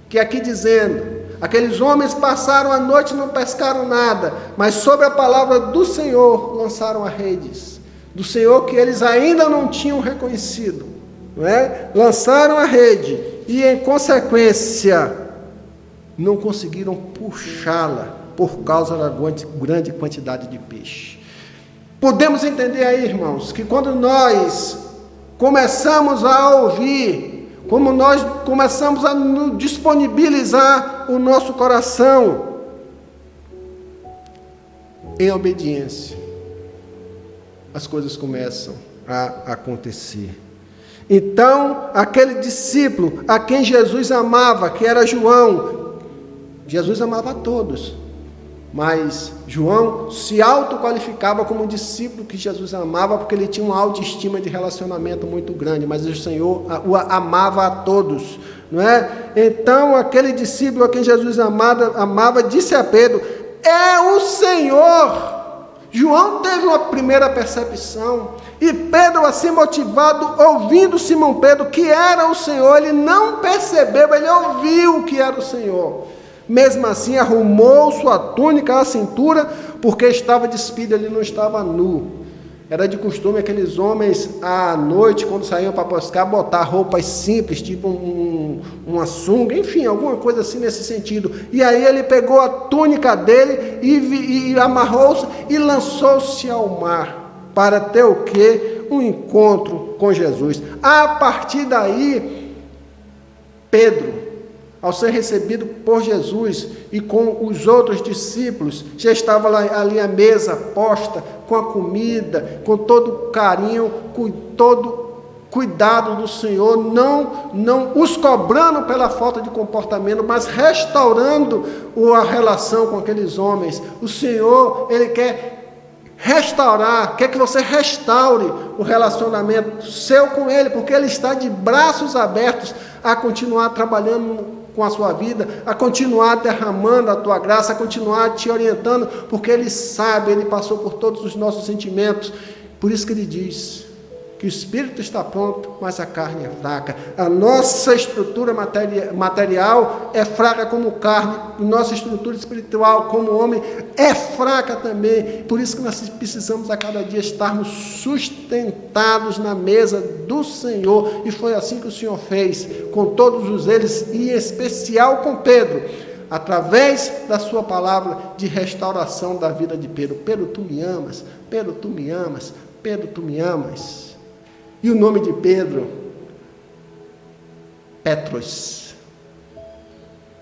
que aqui dizendo, aqueles homens passaram a noite e não pescaram nada, mas sobre a palavra do Senhor lançaram as redes, do Senhor que eles ainda não tinham reconhecido, não é? Lançaram a rede e, em consequência, não conseguiram puxá-la por causa da grande quantidade de peixe. Podemos entender aí, irmãos, que quando nós começamos a ouvir como nós começamos a disponibilizar o nosso coração em obediência, as coisas começam a acontecer. Então, aquele discípulo a quem Jesus amava, que era João, Jesus amava a todos, mas João se autoqualificava como um discípulo que Jesus amava, porque ele tinha uma autoestima de relacionamento muito grande, mas o Senhor o amava a todos, não é? Então, aquele discípulo a quem Jesus amava disse a Pedro: é o Senhor. João teve uma primeira percepção, e Pedro, assim motivado, ouvindo Simão Pedro que era o Senhor, ele não percebeu, ele ouviu que era o Senhor. Mesmo assim, arrumou sua túnica à cintura, porque estava despido, ele não estava nu. Era de costume aqueles homens, à noite, quando saíam para pescar, botar roupas simples, tipo uma sunga, enfim, alguma coisa assim nesse sentido. E aí ele pegou a túnica dele e amarrou-se e lançou-se ao mar, para ter o quê? Um encontro com Jesus. A partir daí, Pedro, ao ser recebido por Jesus e com os outros discípulos, já estava ali à mesa posta, com a comida, com todo o carinho, com todo cuidado do Senhor, não os cobrando pela falta de comportamento, mas restaurando a relação com aqueles homens. O Senhor, Ele quer restaurar, quer que você restaure o relacionamento seu com Ele, porque Ele está de braços abertos a continuar trabalhando com a sua vida, a continuar derramando a tua graça, a continuar te orientando, porque Ele sabe, Ele passou por todos os nossos sentimentos. Por isso que Ele diz que o espírito está pronto, mas a carne é fraca. A nossa estrutura material é fraca como carne, e nossa estrutura espiritual como homem é fraca também. Por isso que nós precisamos a cada dia estarmos sustentados na mesa do Senhor, e foi assim que o Senhor fez com todos eles, e em especial com Pedro, através da sua palavra de restauração da vida de Pedro. Pedro, tu me amas, Pedro, tu me amas, Pedro, tu me amas. E o nome de Pedro, Petros.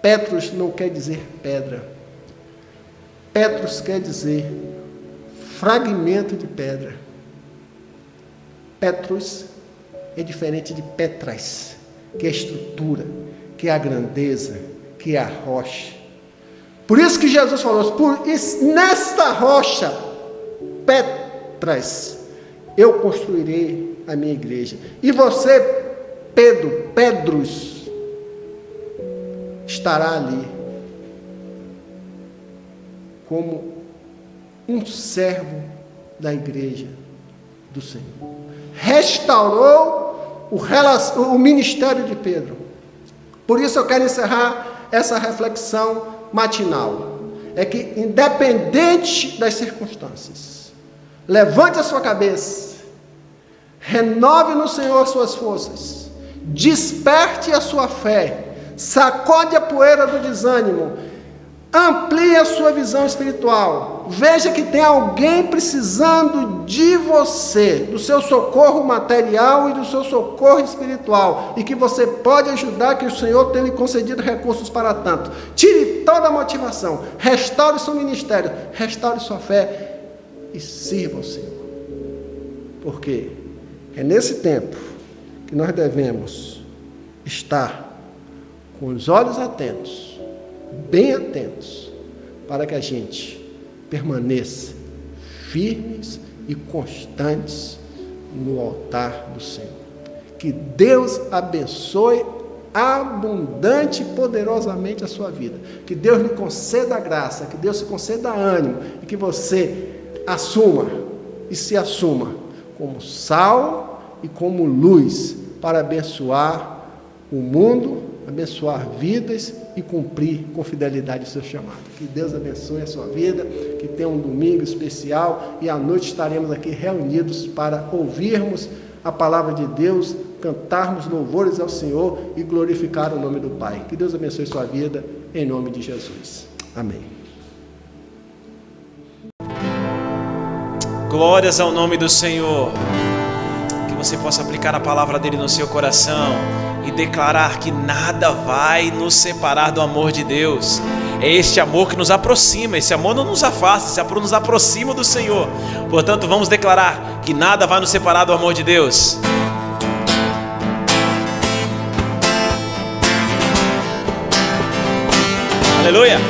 Petros não quer dizer pedra. Petros quer dizer fragmento de pedra. Petros é diferente de Petras, que é a estrutura, que é a grandeza, que é a rocha. Por isso que Jesus falou, nesta rocha, Petras, eu construirei a minha igreja. E você, Pedros, estará ali como um servo da igreja do Senhor. Restaurou o ministério de Pedro. Por isso eu quero encerrar essa reflexão matinal. É que, independente das circunstâncias, levante a sua cabeça, renove no Senhor as suas forças, desperte a sua fé, sacode a poeira do desânimo, amplie a sua visão espiritual, veja que tem alguém precisando de você, do seu socorro material e do seu socorro espiritual, e que você pode ajudar, que o Senhor tem lhe concedido recursos para tanto. Tire toda a motivação, restaure seu ministério, restaure sua fé e sirva o Senhor. Por quê? É nesse tempo que nós devemos estar com os olhos atentos, bem atentos, para que a gente permaneça firmes e constantes no altar do Senhor. Que Deus abençoe abundante e poderosamente a sua vida. Que Deus lhe conceda graça, que Deus lhe conceda ânimo, e que você assuma e se assuma como sal e como luz para abençoar o mundo, abençoar vidas e cumprir com fidelidade o seu chamado. Que Deus abençoe a sua vida, que tenha um domingo especial, e à noite estaremos aqui reunidos para ouvirmos a palavra de Deus, cantarmos louvores ao Senhor e glorificar o nome do Pai. Que Deus abençoe a sua vida, em nome de Jesus. Amém. Glórias ao nome do Senhor. Que você possa aplicar a palavra dele no seu coração e declarar que nada vai nos separar do amor de Deus. É este amor que nos aproxima, esse amor não nos afasta, esse amor nos aproxima do Senhor. Portanto, vamos declarar que nada vai nos separar do amor de Deus. Aleluia!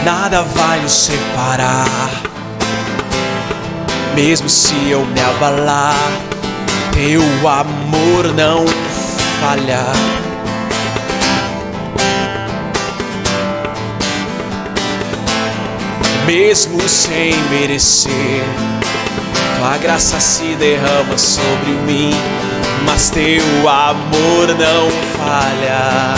Nada vai nos separar, mesmo se eu me abalar, teu amor não falha. Mesmo sem merecer, tua graça se derrama sobre mim, mas teu amor não falha.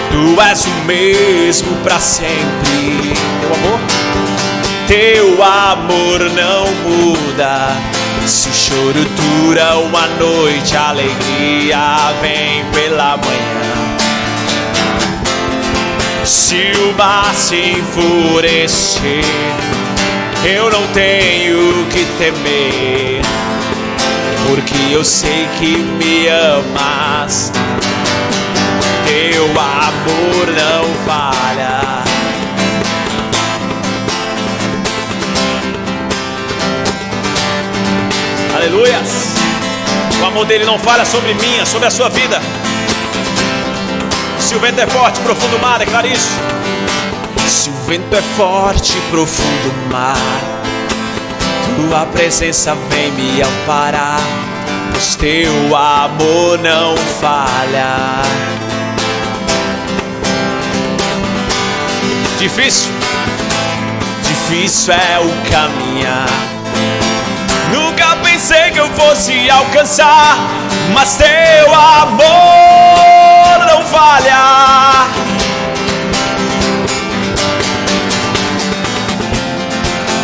Tu és o mesmo para sempre. Teu amor não muda. Se o choro dura uma noite, a alegria vem pela manhã. Se o mar se enfurecer, eu não tenho que temer, porque eu sei que me amas. Teu amor não falha. Aleluias! O amor dele não falha sobre mim, sobre a sua vida. Se o vento é forte, profundo mar, declara isso. Se o vento é forte, profundo mar, tua presença vem me amparar, pois teu amor não falha. Difícil é o caminhar. Nunca pensei que eu fosse alcançar, mas teu amor não falha.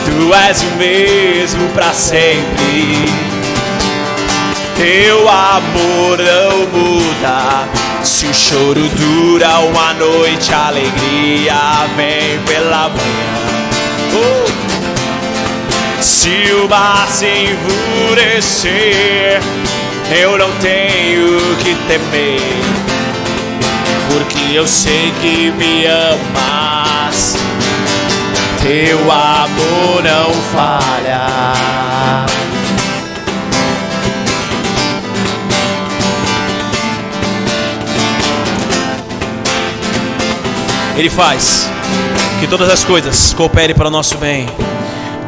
Tu és o mesmo para sempre. Teu amor não muda. Se o choro dura uma noite, a alegria vem pela manhã. Se o mar se enfurecer, eu não tenho que temer, porque eu sei que me amas. Teu amor não falha. Ele faz que todas as coisas cooperem para o nosso bem.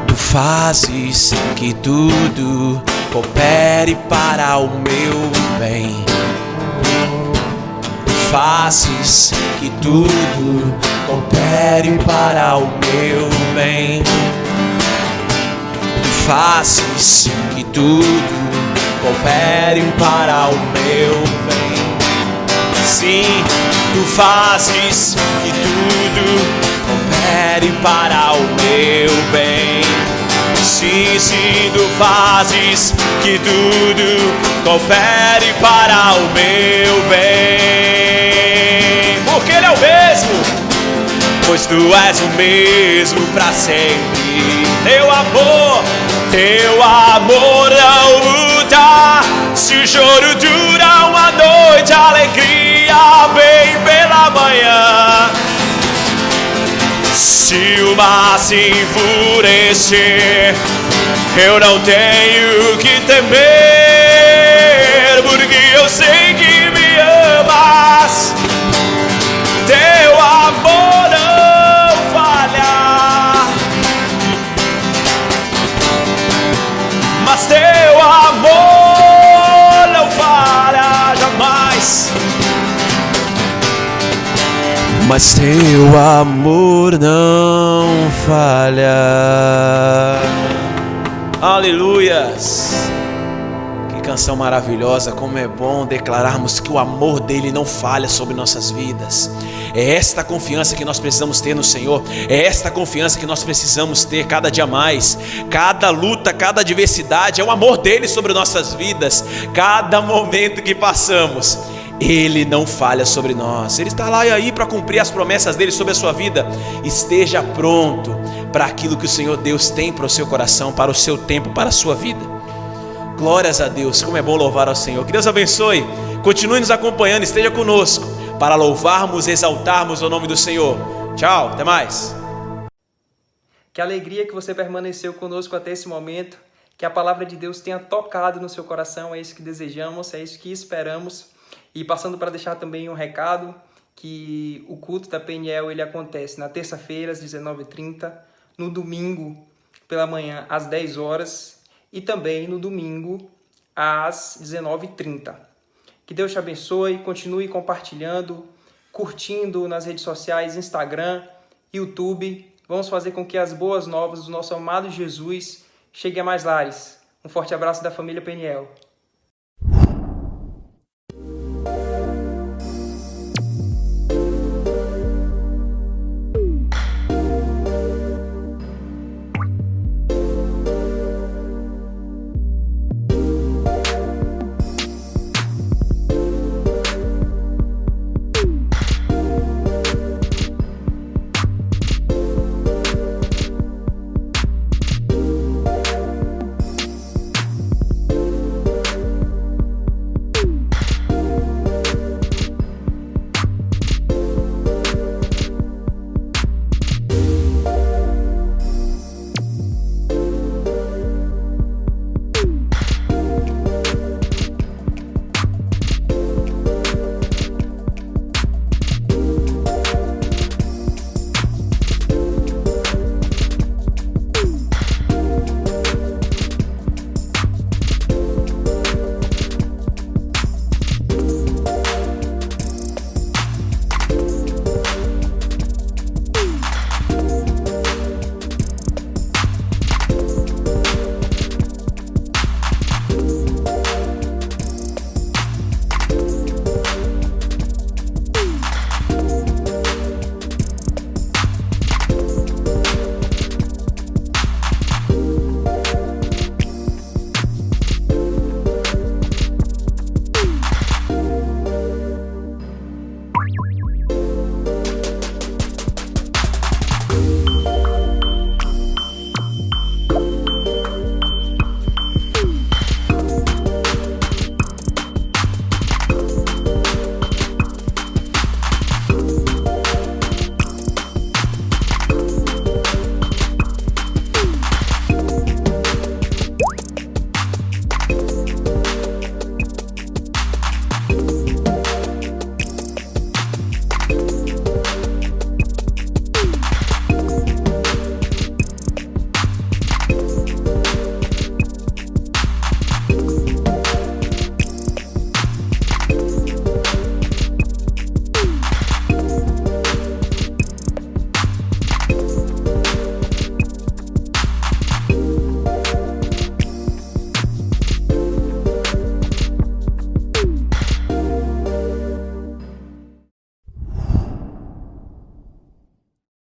Tu fazes que tudo coopere para o meu bem. Tu fazes que tudo coopere para o meu bem. Tu fazes que tudo coopere para o meu bem. Sim, tu fazes que tudo coopere para o meu bem. Sim, sim, tu fazes que tudo coopere para o meu bem. Porque Ele é o mesmo, pois tu és o mesmo para sempre. Teu amor não muda. Se o choro dura uma noite, a alegria vem pela manhã. Se o mar se enfurecer, eu não tenho que temer, porque eu sei que me amas. Teu amor não falha, mas teu amor não falha jamais. Mas teu amor não falha. Aleluias. Que canção maravilhosa, como é bom declararmos que o amor dele não falha sobre nossas vidas. É esta confiança que nós precisamos ter no Senhor, é esta confiança que nós precisamos ter cada dia mais. Cada luta, cada adversidade, é o amor dele sobre nossas vidas. Cada momento que passamos, ele não falha sobre nós. Ele está lá aí para cumprir as promessas dele sobre a sua vida. Esteja pronto para aquilo que o Senhor Deus tem para o seu coração, para o seu tempo, para a sua vida. Glórias a Deus, como é bom louvar ao Senhor. Que Deus abençoe, continue nos acompanhando, esteja conosco para louvarmos, exaltarmos o nome do Senhor. Tchau, até mais. Que alegria que você permaneceu conosco até esse momento, que a palavra de Deus tenha tocado no seu coração, é isso que desejamos, é isso que esperamos. E passando para deixar também um recado, que o culto da PNL ele acontece na terça-feira às 19h30, no domingo pela manhã às 10 horas e também no domingo às 19h30. Que Deus te abençoe, continue compartilhando, curtindo nas redes sociais, Instagram, YouTube. Vamos fazer com que as boas novas do nosso amado Jesus cheguem a mais lares. Um forte abraço da família PNL.